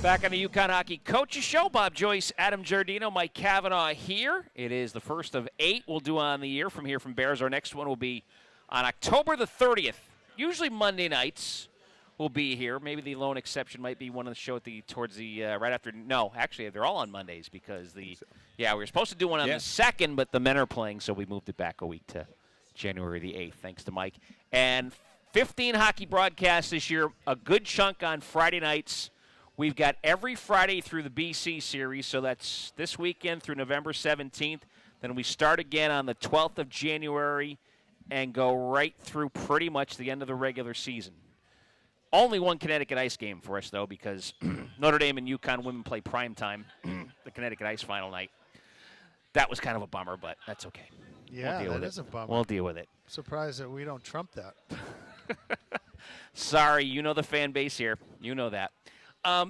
Back on the UConn Hockey Coaches Show, Bob Joyce, Adam Giardino, Mike Cavanaugh here. It is the first of 8 we'll do on the year from Bears. Our next one will be on October the 30th. Usually Monday nights we'll be here. Maybe the lone exception might be one of the show right after. No, actually they're all on Mondays because we were supposed to do one on the 2nd, but the men are playing, so we moved it back a week to January the 8th. Thanks to Mike. And 15 hockey broadcasts this year, a good chunk on Friday nights. We've got every Friday through the BC series, so that's this weekend through November 17th. Then we start again on the 12th of January and go right through pretty much the end of the regular season. Only one Connecticut Ice game for us, though, because Notre Dame and UConn women play prime time, the Connecticut Ice final night. That was kind of a bummer, but that's okay. Yeah, that is a bummer. We'll deal with it. Surprised that we don't trump that. Sorry, you know the fan base here. You know that.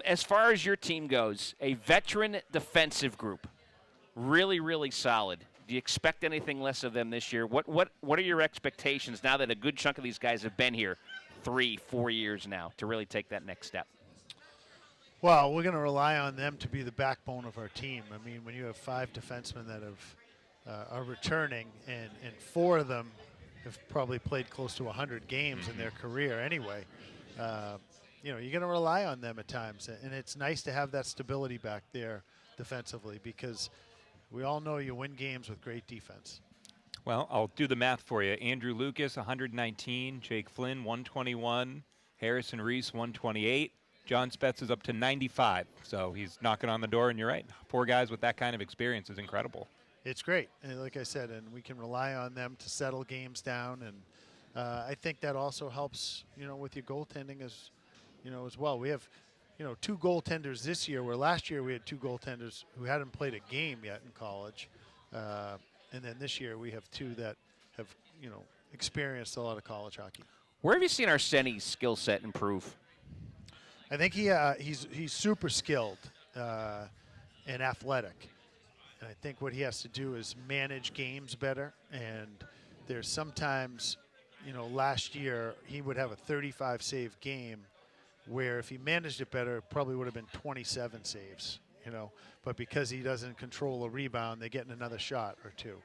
As far as your team goes, a veteran defensive group, really, really solid. Do you expect anything less of them this year? What are your expectations now that a good chunk of these guys have been here 3-4 years now to really take that next step? Well, we're going to rely on them to be the backbone of our team. I mean, when you have 5 defensemen that are returning and 4 of them have probably played close to 100 games in their career anyway, you're going to rely on them at times. And it's nice to have that stability back there defensively because we all know you win games with great defense. Well, I'll do the math for you. Andrew Lucas, 119. Jake Flynn, 121. Harrison Reese, 128. John Spetz is up to 95. So he's knocking on the door, and you're right. 4 guys with that kind of experience is incredible. It's great. And like I said, and we can rely on them to settle games down. And I think that also helps, with your goaltending as well. We have, 2 goaltenders this year, where last year we had 2 goaltenders who hadn't played a game yet in college. And then this year we have 2 that have, experienced a lot of college hockey. Where have you seen Arseny's skill set improve? I think he's super skilled and athletic. And I think what he has to do is manage games better. And there's sometimes, last year he would have a 35 save game where if he managed it better, it probably would have been 27 saves, But because he doesn't control a rebound, they get another shot or 2.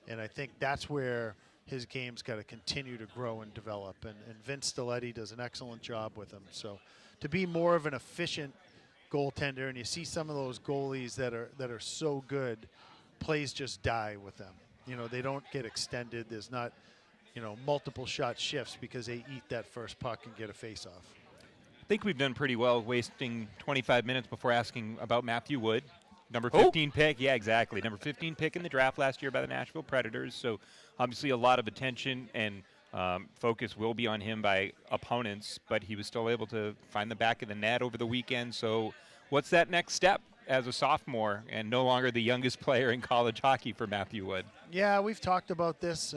And I think that's where his game's got to continue to grow and develop. And Vince Stiletti does an excellent job with him. So to be more of an efficient goaltender, and you see some of those goalies that are so good, plays just die with them. They don't get extended. There's not, multiple shot shifts because they eat that first puck and get a face-off. I think we've done pretty well wasting 25 minutes before asking about Matthew Wood. Number 15 pick. Yeah, exactly. Number 15 pick in the draft last year by the Nashville Predators. So obviously a lot of attention and focus will be on him by opponents, but he was still able to find the back of the net over the weekend. So what's that next step as a sophomore and no longer the youngest player in college hockey for Matthew Wood? Yeah, we've talked about this,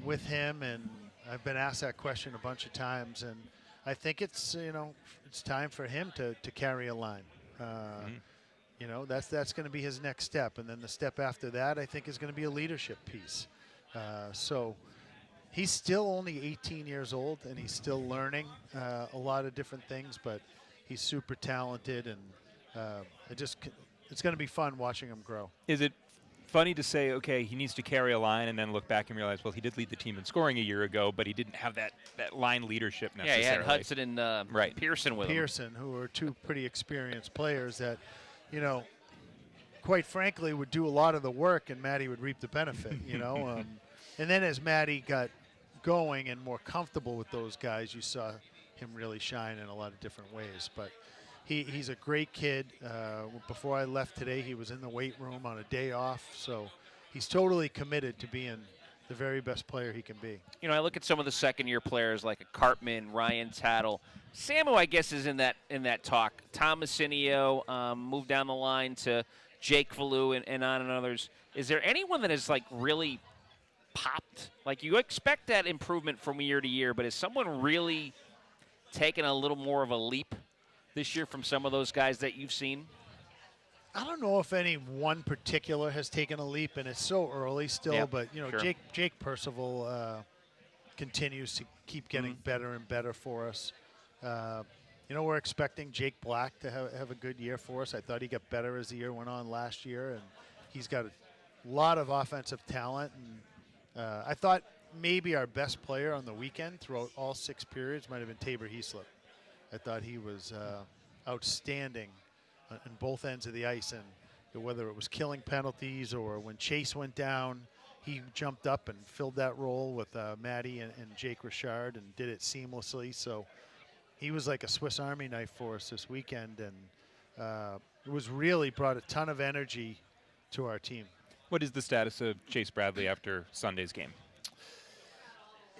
with him, and I've been asked that question a bunch of times, and I think it's time for him to carry a line. That's going to be his next step, and then the step after that I think is going to be a leadership piece. So he's still only 18 years old, and he's still learning a lot of different things, but he's super talented, and it's going to be fun watching him grow. Is it funny to say, okay, he needs to carry a line and then look back and realize, well, he did lead the team in scoring a year ago, but he didn't have that line leadership necessarily. Yeah, he had Hudson and Pearson with him. Pearson, who are 2 pretty experienced players that, quite frankly, would do a lot of the work, and Matty would reap the benefit, And then as Matty got going and more comfortable with those guys, you saw him really shine in a lot of different ways. But he's a great kid. Before I left today, he was in the weight room on a day off. So he's totally committed to being the very best player he can be. I look at some of the second-year players like a Cartman, Ryan Tattle. Samu, I guess, is in that talk. Tom Messinio moved down the line to Jake Valou and on and others. Is there anyone that has, really popped? You expect that improvement from year to year, but has someone really taken a little more of a leap this year from some of those guys that you've seen? I don't know if any one particular has taken a leap, and it's so early still. But sure. Jake Percival continues to keep getting better and better for us. we're expecting Jake Black to have a good year for us. I thought he got better as the year went on last year, and he's got a lot of offensive talent. And I thought maybe our best player on the weekend throughout all 6 periods might have been Tabor Heaslip. I thought he was outstanding on both ends of the ice, and whether it was killing penalties or when Chase went down, he jumped up and filled that role with Matty and Jake Richard and did it seamlessly. So he was like a Swiss Army knife for us this weekend, and it was really brought a ton of energy to our team. What is the status of Chase Bradley after Sunday's game?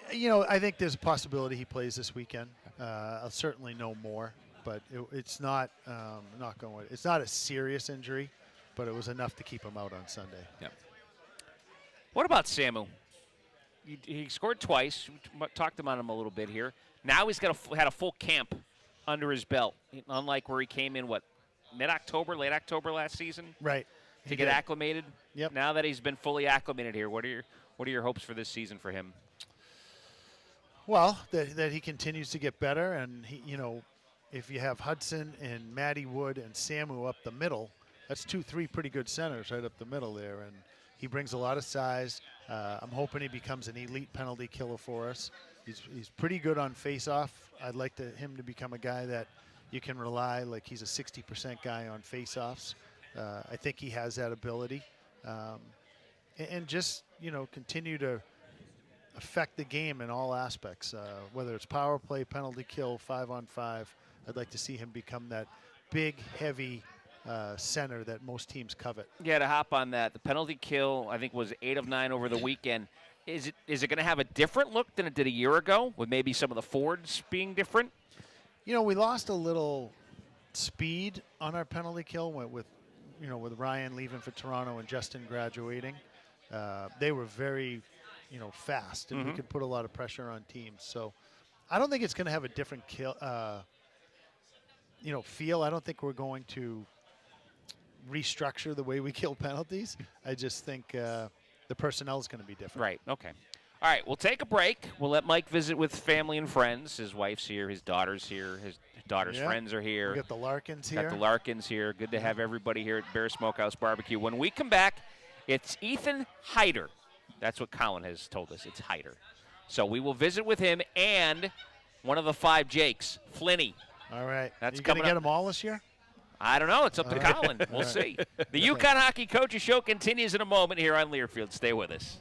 I think there's a possibility he plays this weekend. I'll certainly know more, but it's not it's not a serious injury, but it was enough to keep him out on Sunday. Yep. What about Samu? He scored twice. We talked about him a little bit here. Now he's had a full camp under his belt, unlike where he came in, mid-October, late October last season? Right. To get acclimated? Yep. Now that he's been fully acclimated here, what are your hopes for this season for him? Well, that he continues to get better, and if you have Hudson and Matty Wood and Samu up the middle, that's 2-3 pretty good centers right up the middle there, and he brings a lot of size. I'm hoping he becomes an elite penalty killer for us. He's pretty good on face-off. I'd like him to become a guy that you can rely, like he's a 60% guy on face-offs. I think he has that ability. And just, continue to affect the game in all aspects, whether it's power play, penalty kill, 5-on-5. I'd like to see him become that big, heavy center that most teams covet. Yeah, to hop on that, the penalty kill, I think, was 8 of 9 over the weekend. Is it going to have a different look than it did a year ago, with maybe some of the forwards being different? We lost a little speed on our penalty kill with Ryan leaving for Toronto and Justin graduating. They were very, fast, and we could put a lot of pressure on teams. So I don't think it's going to have a different kill, feel. I don't think we're going to restructure the way we kill penalties. I just think the personnel is going to be different. Right, okay. All right, we'll take a break. We'll let Mike visit with family and friends. His wife's here. His daughter's here. His daughter's friends are here. We got the Larkins here. Got the Larkins here. Good to have everybody here at Bear Smokehouse Barbecue. When we come back, it's Ethan Heider. That's what Colin has told us. It's Heider. So we will visit with him and one of the 5 Jakes, Flinney. All right. That's you going to coming get up. them all this year? I don't know. It's up to Colin. We'll see. The UConn Hockey Coaches Show continues in a moment here on Learfield. Stay with us.